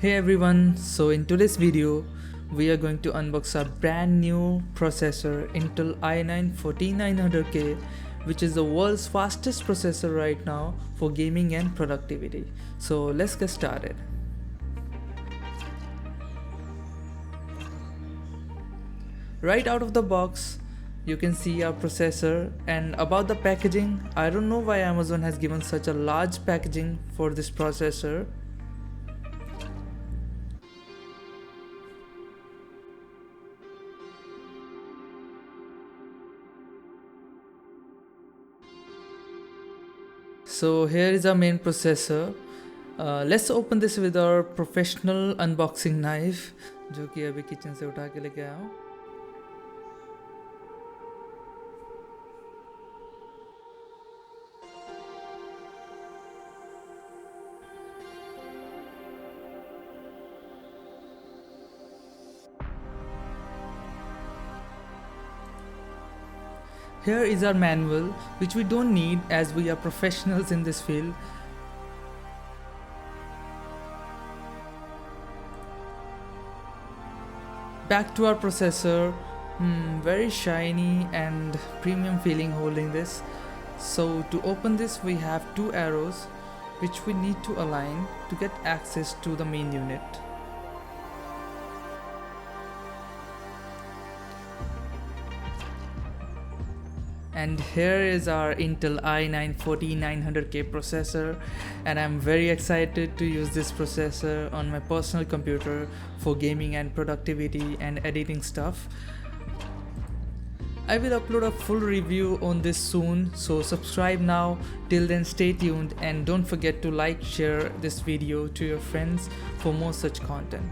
Hey everyone, so in today's video we are going to unbox a brand new processor Intel i9-14900K, which is the world's fastest processor right now for gaming and productivity. So let's get started. Right out of the box you can see our processor, and about the packaging, I don't know why Amazon has given such a large packaging for this processor. So here is our main processor. Let's open this with our professional unboxing knife, जो कि अभी kitchen से उठा के लेके आया हूँ. Here is our manual, which we don't need as we are professionals in this field. Back to our processor. Very shiny and premium feeling holding this. So to open this we have two arrows which we need to align to get access to the main unit. And here is our Intel i9-14900K processor, and I'm very excited to use this processor on my personal computer for gaming and productivity and editing stuff. I will upload a full review on this soon, so subscribe now. Till then, stay tuned and don't forget to like, share this video to your friends for more such content.